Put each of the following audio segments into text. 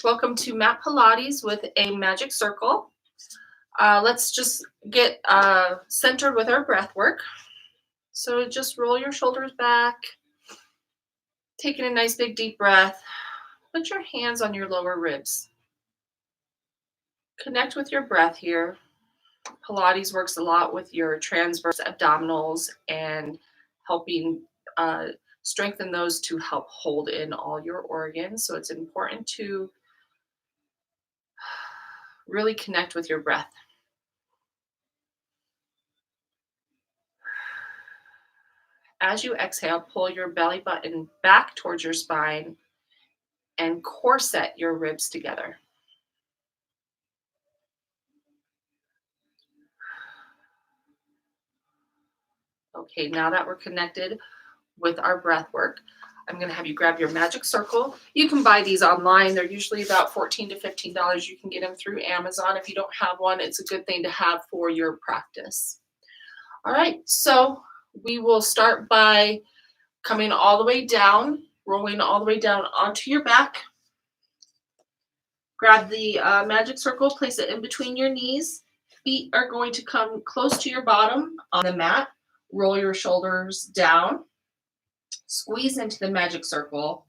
Welcome to Mat Pilates with a magic circle. Let's just get centered with our breath work. So just roll your shoulders back, taking a nice big deep breath. Put your hands on your lower ribs. Connect with your breath here. Pilates works a lot with your transverse abdominals and helping strengthen those to help hold in all your organs. So it's important to really connect with your breath. As you exhale, pull your belly button back towards your spine and corset your ribs together. Okay, now that we're connected with our breath work, I'm going to have you grab your magic circle. You can buy these online. They're usually about $14 to $15. You can get them through Amazon. If you don't have one, it's a good thing to have for your practice. All right, so we will start by coming all the way down, rolling all the way down onto your back. Grab the magic circle, place it in between your knees. Feet are going to come close to your bottom on the mat. Roll your shoulders down. Squeeze into the magic circle.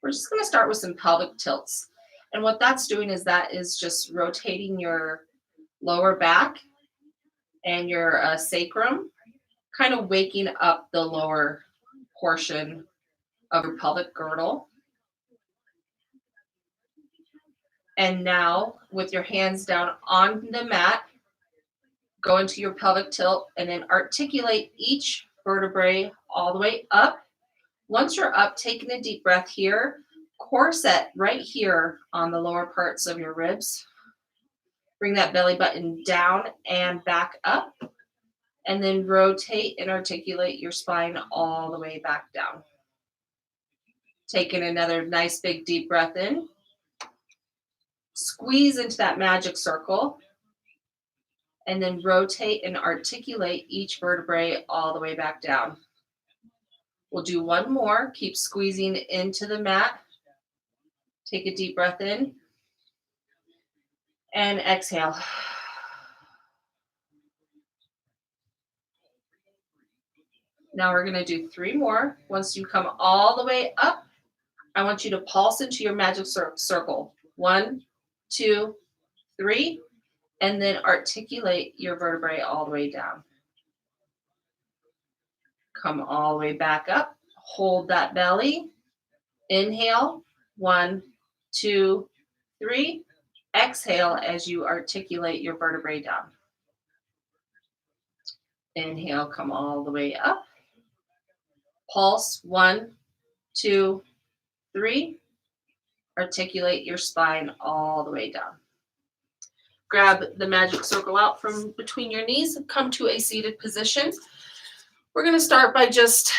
We're just going to start with some pelvic tilts. And what that's doing is that is just rotating your lower back and your sacrum, kind of waking up the lower portion of your pelvic girdle. And now, with your hands down on the mat, go into your pelvic tilt and then articulate each vertebrae all the way up. Once you're up, taking a deep breath here, corset right here on the lower parts of your ribs. Bring that belly button down and back up, and then rotate and articulate your spine all the way back down. Taking another nice big deep breath in. Squeeze into that magic circle, and then rotate and articulate each vertebrae all the way back down. We'll do one more. Keep squeezing into the mat. Take a deep breath in and exhale. Now we're going to do 3 more. Once you come all the way up, I want you to pulse into your magic circle. 1, 2, 3, and then articulate your vertebrae all the way down. Come all the way back up. Hold that belly. Inhale. 1, 2, 3. Exhale as you articulate your vertebrae down. Inhale, come all the way up. Pulse. 1, 2, 3. Articulate your spine all the way down. Grab the magic circle out from between your knees and come to a seated position. We're going to start by just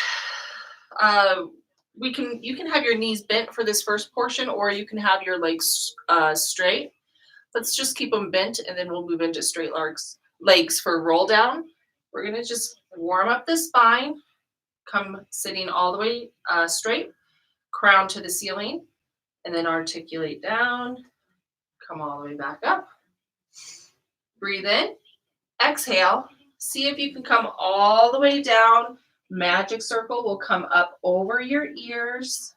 you can have your knees bent for this first portion, or you can have your legs straight. Let's just keep them bent, and then we'll move into straight legs for roll down. We're going to just warm up the spine, come sitting all the way straight, crown to the ceiling, and then articulate down, come all the way back up. Breathe in, exhale, see if you can come all the way down. Magic circle will come up over your ears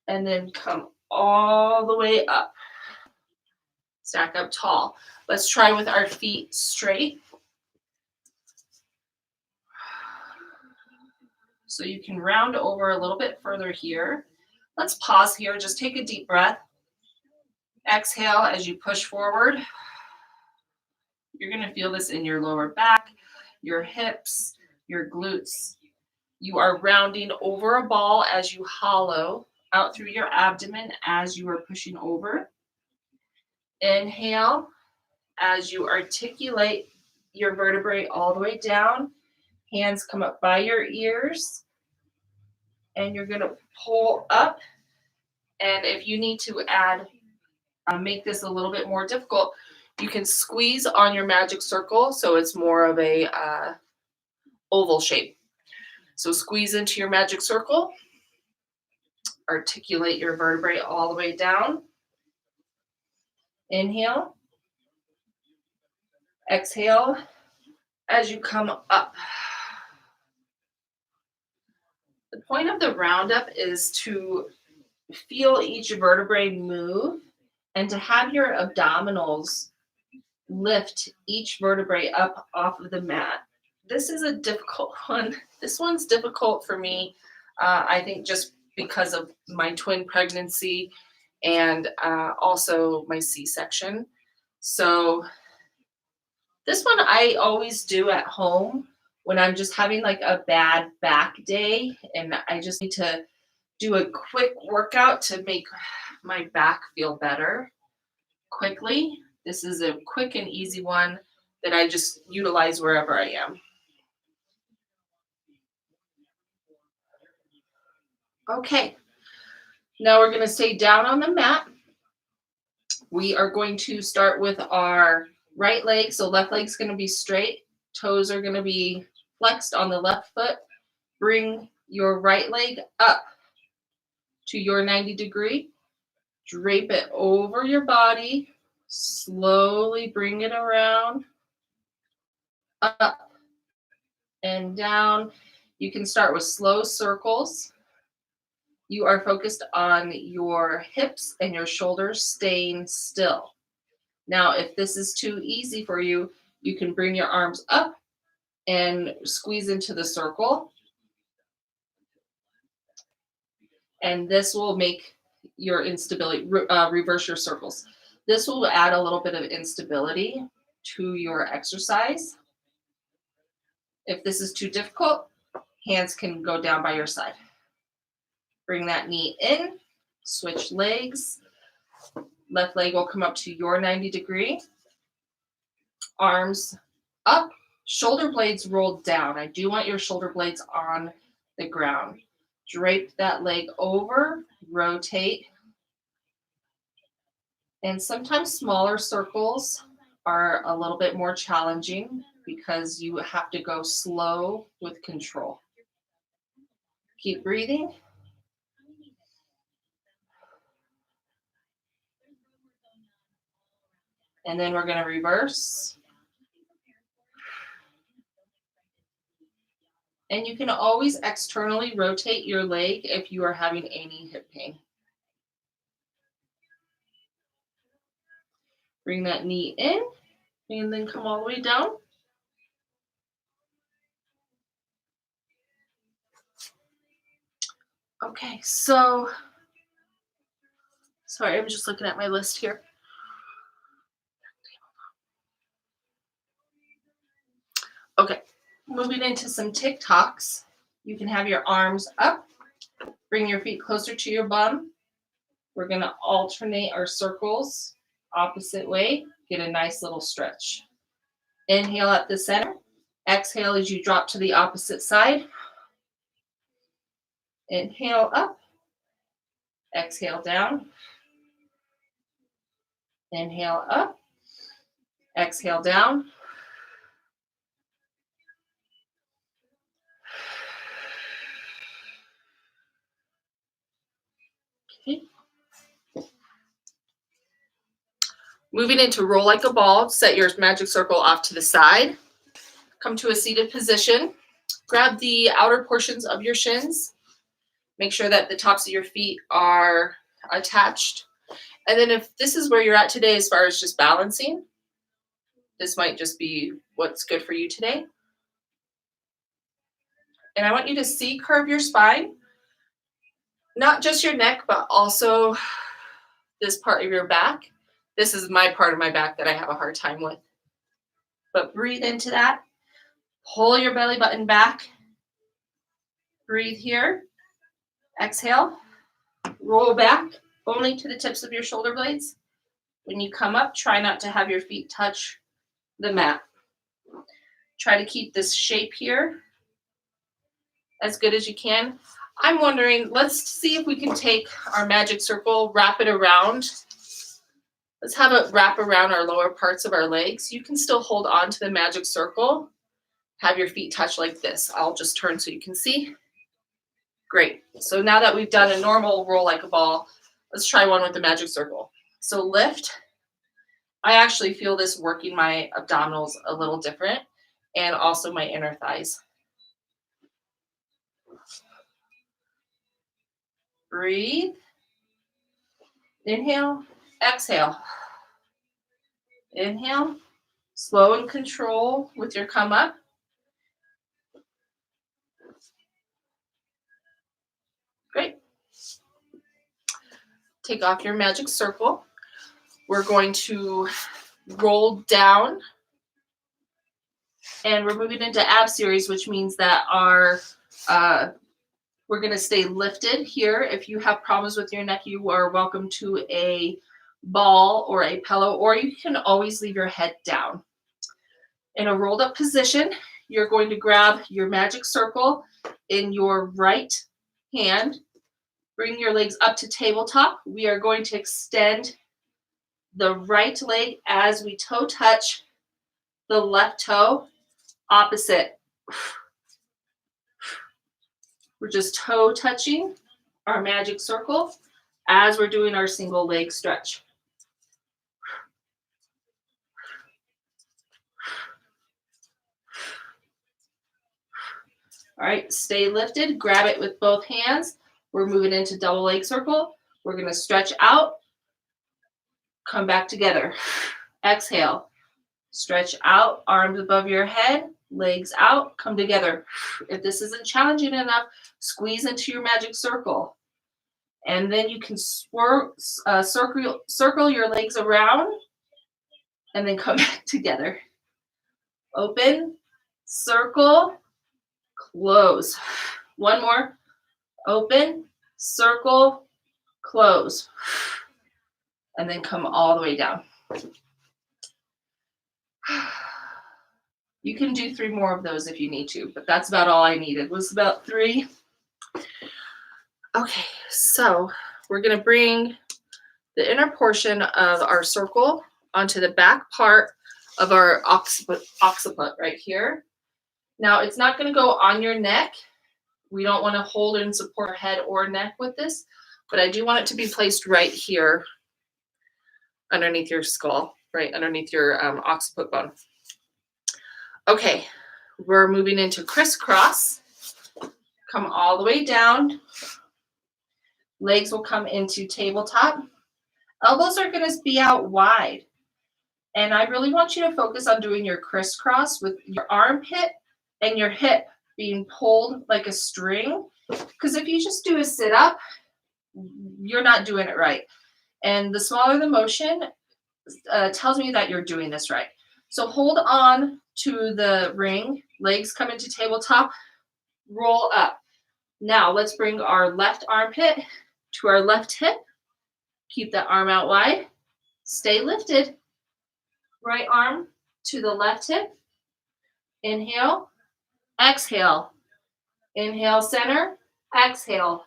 and then come all the way up. Stack up tall. Let's try with our feet straight. So you can round over a little bit further here. Let's pause here. Just take a deep breath. Exhale as you push forward. You're going to feel this in your lower back, your hips, your glutes. You are rounding over a ball as you hollow out through your abdomen as you are pushing over. Inhale as you articulate your vertebrae all the way down. Hands come up by your ears. And you're going to pull up. And if you need to add, make this a little bit more difficult, you can squeeze on your magic circle so it's more of a oval shape. So squeeze into your magic circle, articulate your vertebrae all the way down. Inhale. Exhale as you come up. The point of the roundup is to feel each vertebrae move and to have your abdominals lift each vertebrae up off of the mat. This is a difficult one. This one's difficult for me, I think just because of my twin pregnancy and also my C-section. So this one I always do at home when I'm just having like a bad back day and I just need to do a quick workout to make my back feel better quickly. This is a quick and easy one that I just utilize wherever I am. Okay, now we're going to stay down on the mat. We are going to start with our right leg. So left leg's going to be straight. Toes are going to be flexed on the left foot. Bring your right leg up to your 90 degree. Drape it over your body. Slowly bring it around. Up and down. You can start with slow circles. You are focused on your hips and your shoulders staying still. Now, if this is too easy for you, you can bring your arms up and squeeze into the circle. And this will make your instability, reverse your circles. This will add a little bit of instability to your exercise. If this is too difficult, hands can go down by your side. Bring that knee in, switch legs. Left leg will come up to your 90 degree. Arms up, shoulder blades rolled down. I do want your shoulder blades on the ground. Drape that leg over, rotate. And sometimes smaller circles are a little bit more challenging because you have to go slow with control. Keep breathing. And then we're going to reverse. And you can always externally rotate your leg if you are having any hip pain. Bring that knee in and then come all the way down. Okay, so, sorry, I'm just looking at my list here. Okay, moving into some TikToks. You can have your arms up, bring your feet closer to your bum. We're going to alternate our circles opposite way, get a nice little stretch. Inhale at the center. Exhale as you drop to the opposite side. Inhale up. Exhale down. Inhale up. Exhale down. Okay. Moving into roll like a ball, set your magic circle off to the side. Come to a seated position. Grab the outer portions of your shins. Make sure that the tops of your feet are attached. And then if this is where you're at today as far as just balancing, this might just be what's good for you today. And I want you to C-curve your spine. Not just your neck, but also this part of your back. This is my part of my back that I have a hard time with. But breathe into that. Pull your belly button back. Breathe here. Exhale. Roll back only to the tips of your shoulder blades. When you come up, try not to have your feet touch the mat. Try to keep this shape here as good as you can. I'm wondering, let's see if we can take our magic circle, wrap it around. Let's have it wrap around our lower parts of our legs. You can still hold on to the magic circle. Have your feet touch like this. I'll just turn so you can see. Great. So now that we've done a normal roll like a ball, let's try one with the magic circle. So lift. I actually feel this working my abdominals a little different and also my inner thighs. Breathe. Inhale. Exhale. Inhale. Slow and control with your come up. Great. Take off your magic circle. We're going to roll down, and we're moving into ab series, which means that our we're going to stay lifted here. If you have problems with your neck, you are welcome to a ball or a pillow, or you can always leave your head down. In a rolled up position, you're going to grab your magic circle in your right hand. Bring your legs up to tabletop. We are going to extend the right leg as we toe touch the left toe opposite. We're just toe touching our magic circle as we're doing our single leg stretch. All right, stay lifted. Grab it with both hands. We're moving into double leg circle. We're going to stretch out, come back together. Exhale. Stretch out, arms above your head, legs out, come together. If this isn't challenging enough, squeeze into your magic circle. And then you can circle your legs around and then come back together. Open, circle, close. One more. Open, circle, close. And then come all the way down. You can do 3 more of those if you need to, but that's about all I needed, was about 3. Okay, so we're going to bring the inner portion of our circle onto the back part of our occiput right here. Now, it's not going to go on your neck. We don't want to hold and support head or neck with this, but I do want it to be placed right here underneath your skull, right underneath your occiput bone. Okay, we're moving into crisscross. Come all the way down. Legs will come into tabletop. Elbows are going to be out wide. And I really want you to focus on doing your crisscross with your armpit and your hip being pulled like a string. Because if you just do a sit-up, you're not doing it right. And the smaller the motion tells me that you're doing this right. So hold on to the ring. Legs come into tabletop. Roll up. Now let's bring our left armpit to our left hip. Keep that arm out wide. Stay lifted. Right arm to the left hip. Inhale. Exhale. Inhale, center. Exhale.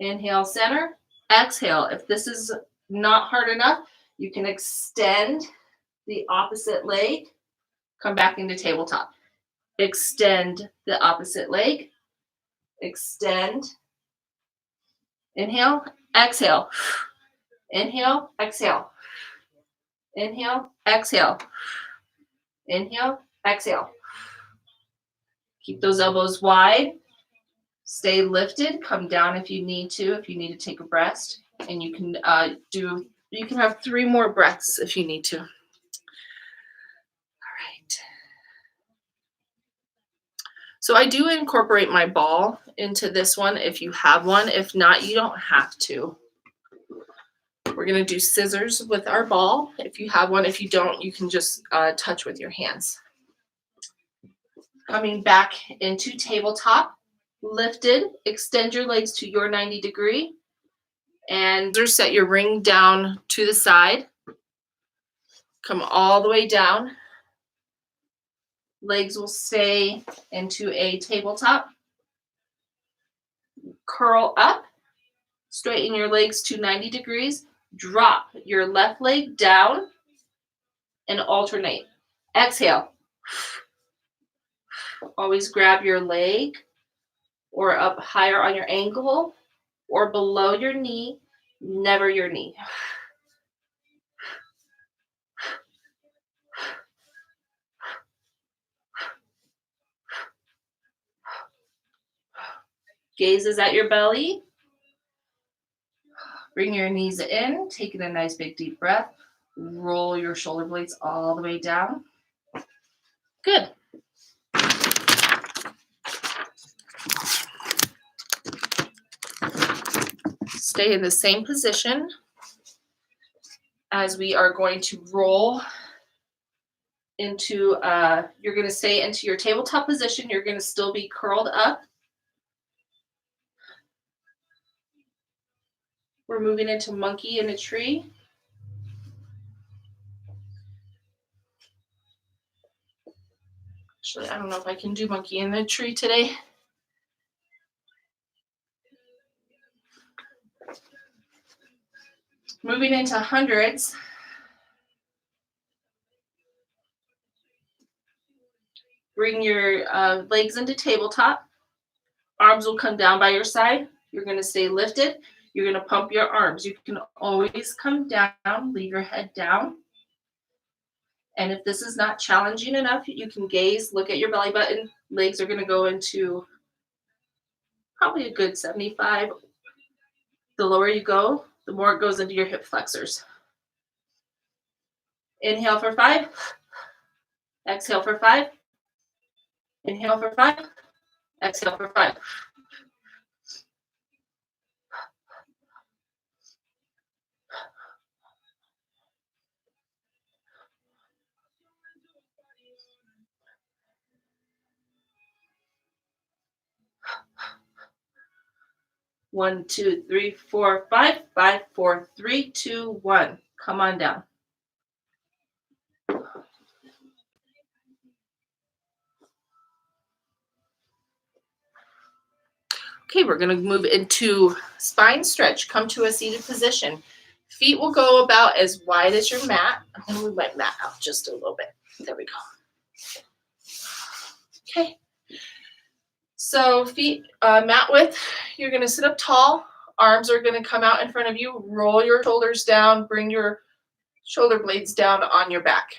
Inhale, center. Exhale. If this is not hard enough, you can extend the opposite leg. Come back into tabletop. Extend the opposite leg. Extend. Inhale. Exhale. Inhale. Exhale. Inhale. Exhale. Inhale. Exhale. Keep those elbows wide. Stay lifted. Come down if you need to take a breath. And you can you can have 3 more breaths if you need to. All right. So I do incorporate my ball into this one if you have one. If not, you don't have to. We're going to do scissors with our ball if you have one. If you don't, you can just touch with your hands. Coming back into tabletop, lifted, extend your legs to your 90 degree, and just set your ring down to the side. Come all the way down. Legs will stay into a tabletop. Curl up, straighten your legs to 90 degrees, drop your left leg down, and alternate. Exhale. Always grab your leg or up higher on your ankle or below your knee, never your knee. Gaze is at your belly. Bring your knees in, taking a nice big deep breath. Roll your shoulder blades all the way down. Good. Stay in the same position as we are going to roll into, you're going to stay into your tabletop position. You're going to still be curled up. We're moving into monkey in a tree. Actually, I don't know if I can do monkey in the tree today. Moving into hundreds. Bring your legs into tabletop. Arms will come down by your side. You're going to stay lifted. You're going to pump your arms. You can always come down, leave your head down. And if this is not challenging enough, you can gaze, look at your belly button. Legs are going to go into probably a good 75. The lower you go, the more it goes into your hip flexors. Inhale for 5. Exhale for 5. Inhale for 5. Exhale for 5. One, two, three, four, five. 5, 4, 3, 2, 1. Come on down. Okay, we're going to move into spine stretch. Come to a seated position. Feet will go about as wide as your mat. I'm going to move my mat out just a little bit. There we go. Okay. So feet, mat width, you're going to sit up tall. Arms are going to come out in front of you. Roll your shoulders down. Bring your shoulder blades down on your back.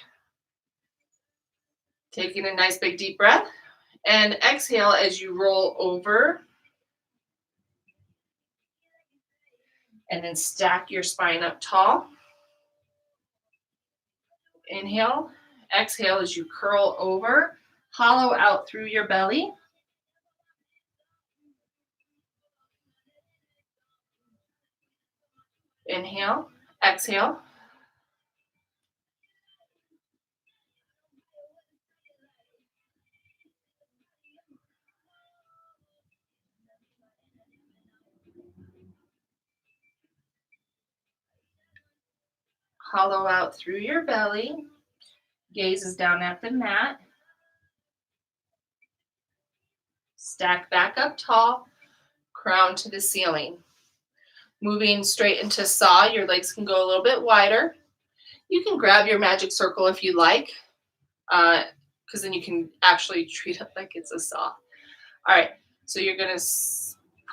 Taking a nice big deep breath. And exhale as you roll over. And then stack your spine up tall. Inhale. Exhale as you curl over. Hollow out through your belly. Inhale. Exhale. Hollow out through your belly. Gaze is down at the mat. Stack back up tall. Crown to the ceiling. Moving straight into saw, your legs can go a little bit wider. You can grab your magic circle if you like, because then you can actually treat it like it's a saw. All right, so you're going to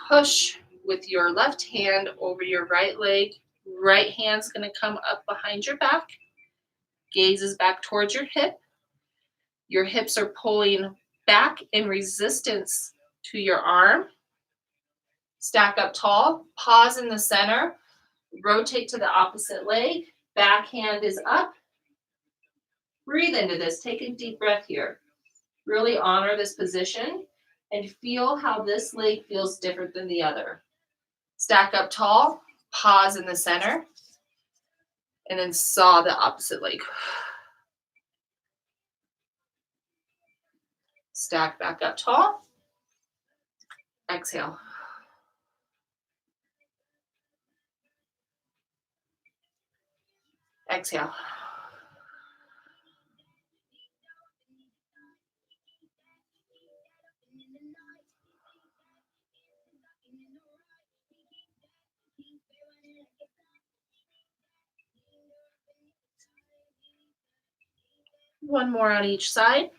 push with your left hand over your right leg. Right hand's going to come up behind your back. Gaze is back towards your hip. Your hips are pulling back in resistance to your arm. Stack up tall. Pause in the center. Rotate to the opposite leg. Back hand is up. Breathe into this. Take a deep breath here. Really honor this position and feel how this leg feels different than the other. Stack up tall. Pause in the center. And then saw the opposite leg. Stack back up tall. Exhale. Exhale. One more on each side.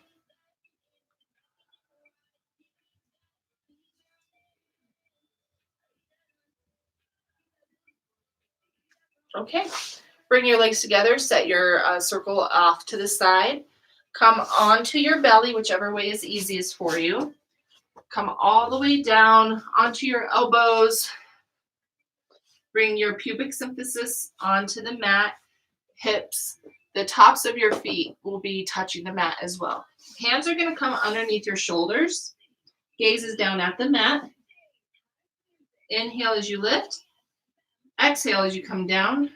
Okay. Bring your legs together, set your circle off to the side. Come onto your belly, whichever way is easiest for you. Come all the way down onto your elbows. Bring your pubic symphysis onto the mat, hips. The tops of your feet will be touching the mat as well. Hands are going to come underneath your shoulders. Gaze is down at the mat. Inhale as you lift. Exhale as you come down.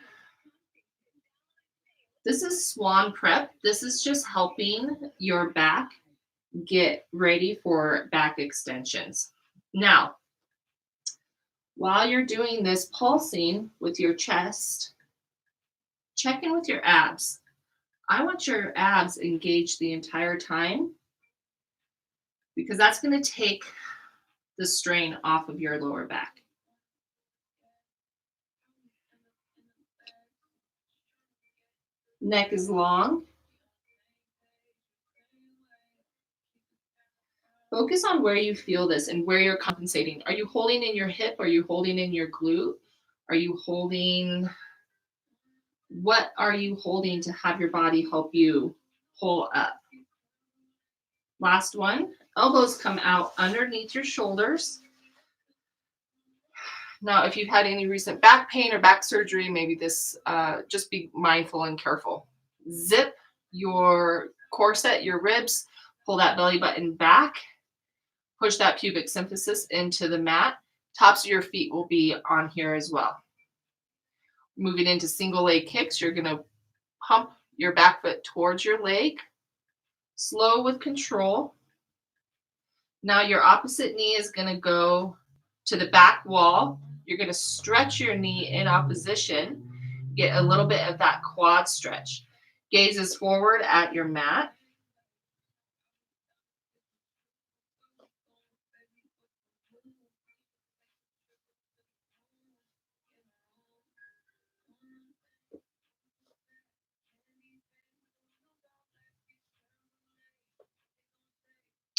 This is swan prep. This is just helping your back get ready for back extensions. Now, while you're doing this pulsing with your chest, check in with your abs. I want your abs engaged the entire time because that's going to take the strain off of your lower back. Neck is long. Focus on where you feel this and where you're compensating. Are you holding in your hip? Are you holding in your glute? Are you holding? What are you holding to have your body help you pull up? Last one. Elbows come out underneath your shoulders. Now, if you've had any recent back pain or back surgery, maybe this, just be mindful and careful. Zip your corset, your ribs, pull that belly button back, push that pubic symphysis into the mat. Tops of your feet will be on here as well. Moving into single leg kicks, you're going to pump your back foot towards your leg, slow with control. Now your opposite knee is going to go to the back wall. You're going to stretch your knee in opposition, get a little bit of that quad stretch. Gaze is forward at your mat.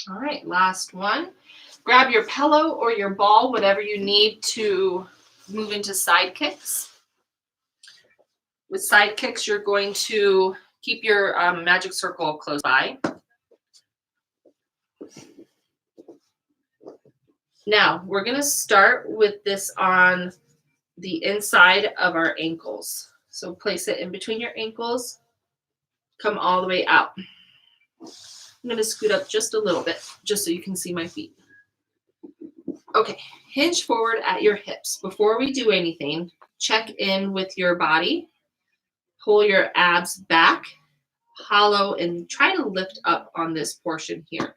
All right, last one. Grab your pillow or your ball, whatever you need to move into side kicks. With side kicks, you're going to keep your magic circle close by. Now, we're going to start with this on the inside of our ankles. So place it in between your ankles. Come all the way out. I'm going to scoot up just a little bit, just so you can see my feet. Okay, hinge forward at your hips. Before we do anything, check in with your body. Pull your abs back, hollow, and try to lift up on this portion here.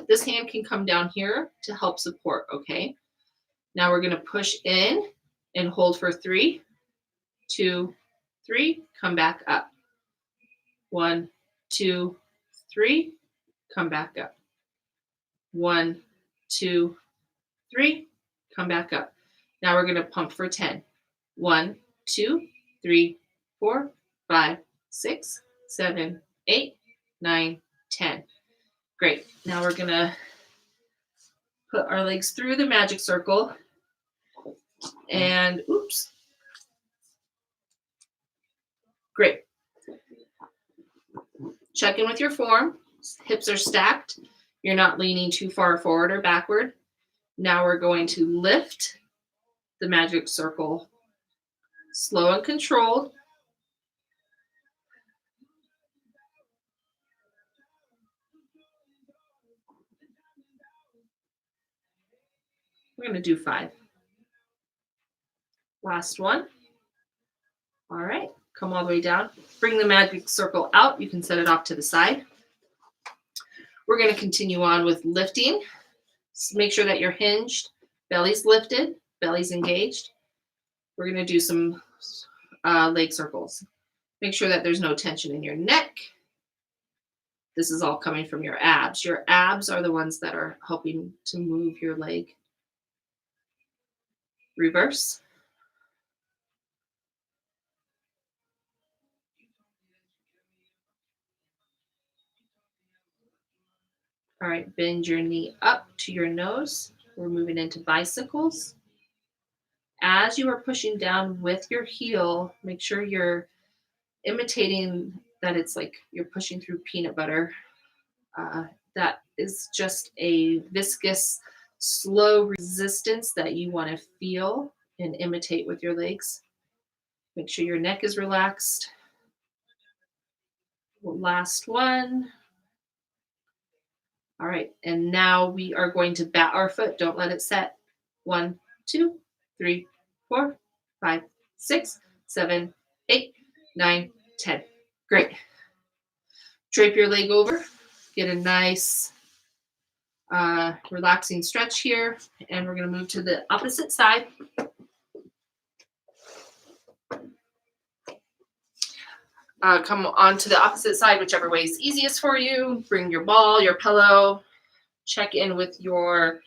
This hand can come down here to help support, okay? Now we're going to push in and hold for 3, 2, 3. Come back up. 1, 2, 3. Come back up. 1, 2, 3. Come back up. Now we're going to pump for 10. 1, 2, 3, 4, 5, 6, 7, 8, 9, 10. Great. Now we're going to put our legs through the magic circle and oops. Great. Check in with your form. Hips are stacked. You're not leaning too far forward or backward. Now we're going to lift the magic circle slow and controlled. We're going to do 5. Last one. All right. Come all the way down. Bring the magic circle out. You can set it off to the side. We're going to continue on with lifting. Make sure that you're hinged, belly's lifted, belly's engaged. We're going to do some leg circles. Make sure that there's no tension in your neck. This is all coming from your abs. Your abs are the ones that are helping to move your leg. Reverse. All right, bend your knee up to your nose. We're moving into bicycles. As you are pushing down with your heel, make sure you're imitating that it's like you're pushing through peanut butter. Uh, that is just a viscous, slow resistance that you want to feel and imitate with your legs. Make sure your neck is relaxed. Last one. All right, and now we are going to bat our foot. Don't let it set. 1, 2, 3, 4, 5, 6, 7, 8, 9, 10. Great. Drape your leg over. Get a nice relaxing stretch here, and we're going to move to the opposite side. Come on to the opposite side, whichever way is easiest for you. Bring your ball, your pillow. Check in with your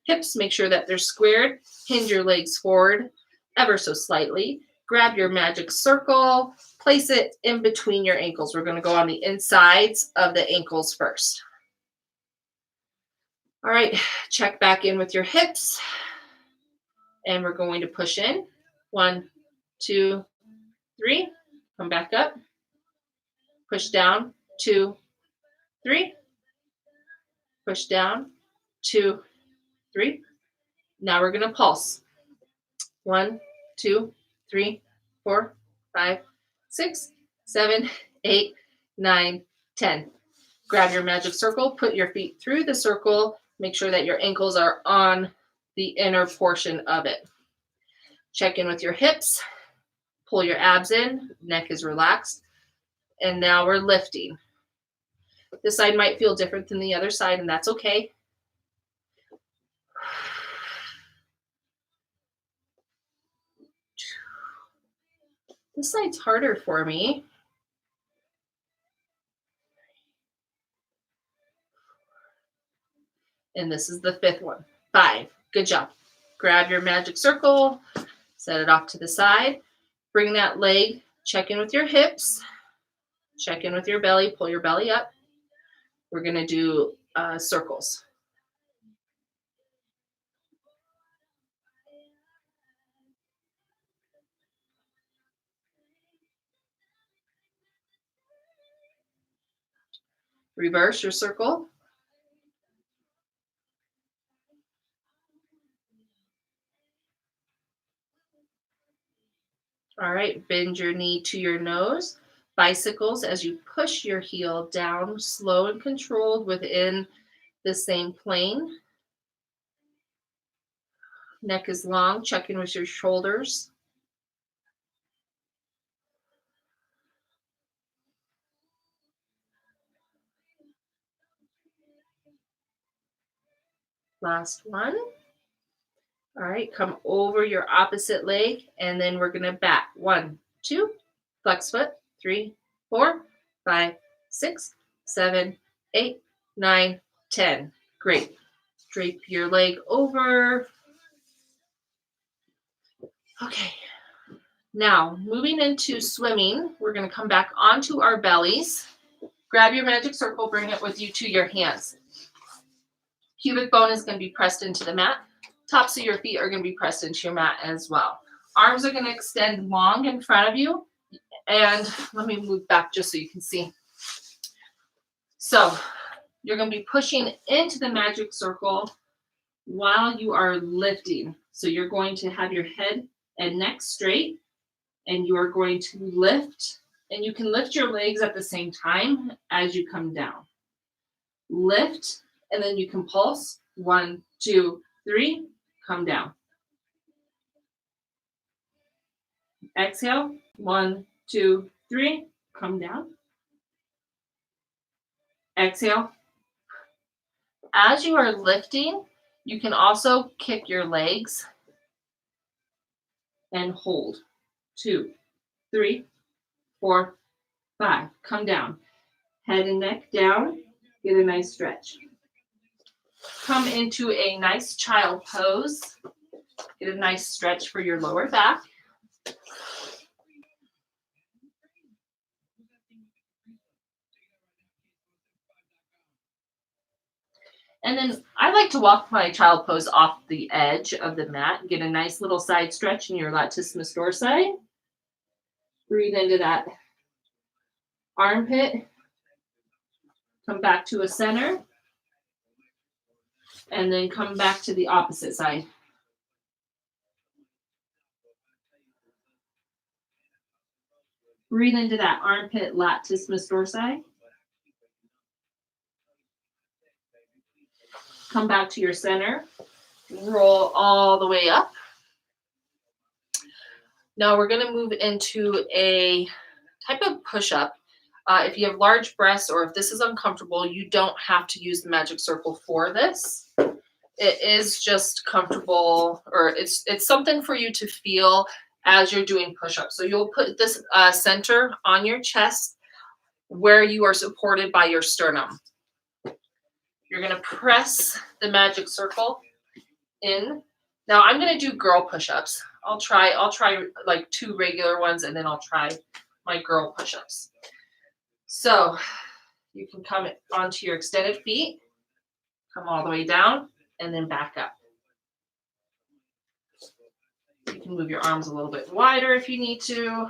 hips. Make sure that they're squared. Hinge your legs forward ever so slightly. Grab your magic circle. Place it in between your ankles. We're going to go on the insides of the ankles first. All right, check back in with your hips. And we're going to push in. 1, 2, 3. Come back up. Push down. 2, 3. Push down. 2, 3. Now we're going to pulse. 1, 2, 3, 4, 5, 6, 7, 8, 9, 10. Grab your magic circle. Put your feet through the circle. Make sure that your ankles are on the inner portion of it. Check in with your hips. Pull your abs in. Neck is relaxed. And now we're lifting. This side might feel different than the other side, and that's okay. This side's harder for me. And this is the 5th one. 5. Good job. Grab your magic circle. Set it off to the side. Bring that leg. Check in with your hips. Check in with your belly. Pull your belly up. We're going to do circles. Reverse your circle. All right, bend your knee to your nose. Bicycles as you push your heel down, slow and controlled within the same plane. Neck is long. Check in with your shoulders. Last one. All right, come over your opposite leg, and then we're going to bat. 1, 2, flex foot. 3, 4, 5, 6, 7, 8, 9, 10. Great. Drape your leg over. Okay. Now, moving into swimming, we're going to come back onto our bellies. Grab your magic circle, bring it with you to your hands. Pubic bone is going to be pressed into the mat. Tops of your feet are going to be pressed into your mat as well. Arms are going to extend long in front of you. And let me move back just so you can see. So you're going to be pushing into the magic circle while you are lifting. So you're going to have your head and neck straight, and you are going to lift. And you can lift your legs at the same time as you come down. Lift, and then you can pulse. 1, 2, 3, come down. Exhale. 1, 2, 3, come down. Exhale. As you are lifting, you can also kick your legs and hold. 2, 3, 4, 5. Come down. Head and neck down. Get a nice stretch. Come into a nice child pose. Get a nice stretch for your lower back. And then I like to walk my child pose off the edge of the mat. Get a nice little side stretch in your latissimus dorsi. Breathe into that armpit. Come back to a center. And then come back to the opposite side. Breathe into that armpit latissimus dorsi. Come back to your center. Roll all the way up. Now we're going to move into a type of push-up. If you have large breasts or if this is uncomfortable, you don't have to use the magic circle for this. It is just comfortable, or it's something for you to feel as you're doing push-ups. So you'll put this center on your chest where you are supported by your sternum. You're going to press the magic circle in. Now I'm going to do girl push-ups. I'll try like 2 regular ones, and then I'll try my girl push-ups. So you can come onto your extended feet, come all the way down, and then back up. You can move your arms a little bit wider if you need to.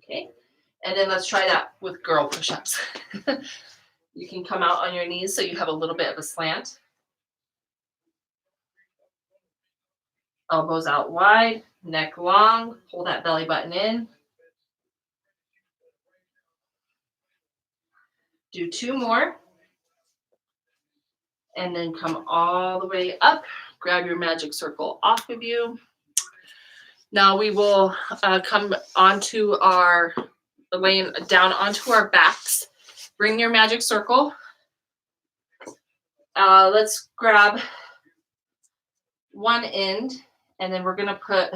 Okay, and then let's try that with girl push-ups. You can come out on your knees so you have a little bit of a slant. Elbows out wide, neck long, pull that belly button in. Do 2 more. And then come all the way up. Grab your magic circle off of you. Now we will come onto our, laying down onto our backs. Bring your magic circle. Let's grab one end, and then we're going to put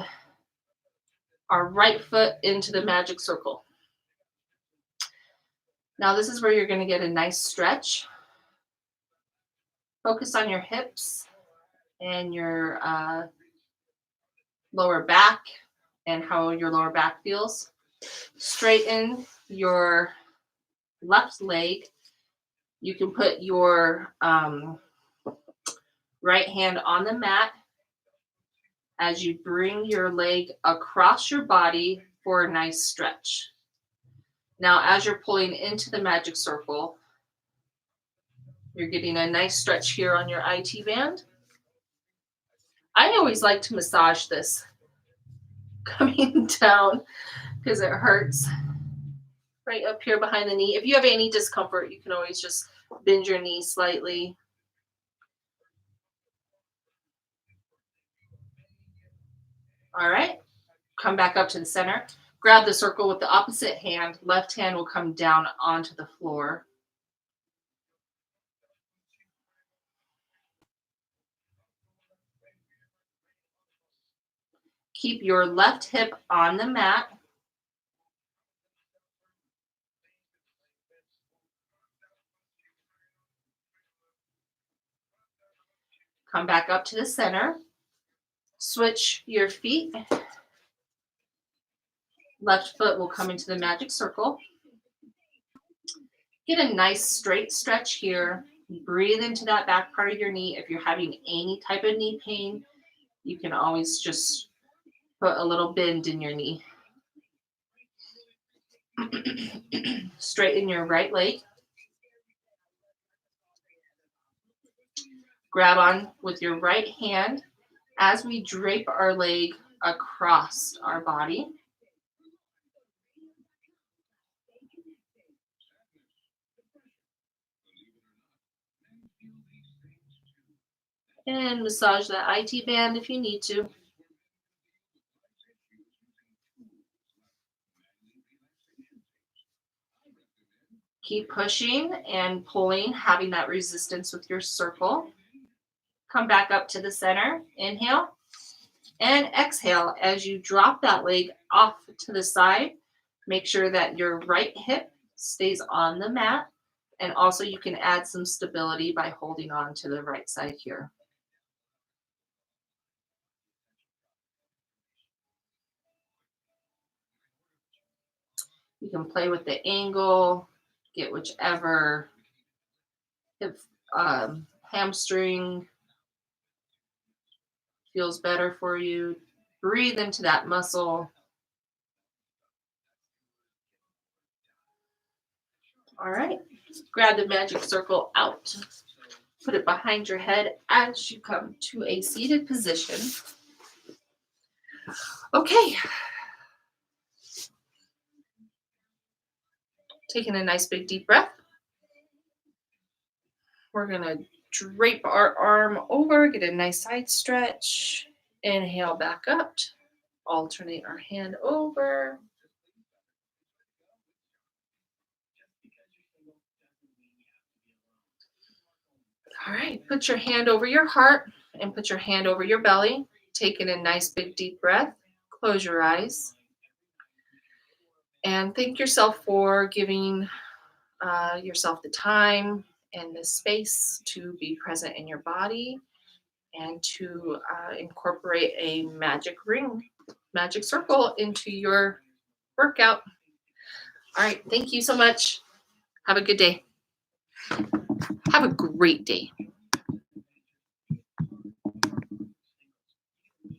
our right foot into the magic circle. Now this is where you're going to get a nice stretch. Focus on your hips and your lower back and how your lower back feels. Straighten your left leg. You can put your right hand on the mat as you bring your leg across your body for a nice stretch. Now, as you're pulling into the magic circle, you're getting a nice stretch here on your IT band. I always like to massage this coming down because it hurts right up here behind the knee. If you have any discomfort, you can always just bend your knee slightly. All right, come back up to the center. Grab the circle with the opposite hand. Left hand will come down onto the floor. Keep your left hip on the mat. Come back up to the center. Switch your feet. Left foot will come into the magic circle. Get a nice straight stretch here. Breathe into that back part of your knee. If you're having any type of knee pain, you can always just put a little bend in your knee. Straighten your right leg. Grab on with your right hand as we drape our leg across our body. And massage that IT band if you need to. Keep pushing and pulling, having that resistance with your circle. Come back up to the center. Inhale and exhale as you drop that leg off to the side. Make sure that your right hip stays on the mat. And also you can add some stability by holding on to the right side here. You can play with the angle, get whichever hip, hamstring feels better for you. Breathe into that muscle. All right. Grab the magic circle out. Put it behind your head as you come to a seated position. Okay. Taking a nice big deep breath. We're going to drape our arm over, get a nice side stretch. Inhale back up. Alternate our hand over. All right, put your hand over your heart and put your hand over your belly. Taking a nice big deep breath. Close your eyes. And thank yourself for giving yourself the time and the space to be present in your body and to incorporate a magic ring, magic circle into your workout. All right, thank you so much. Have a good day. Have a great day.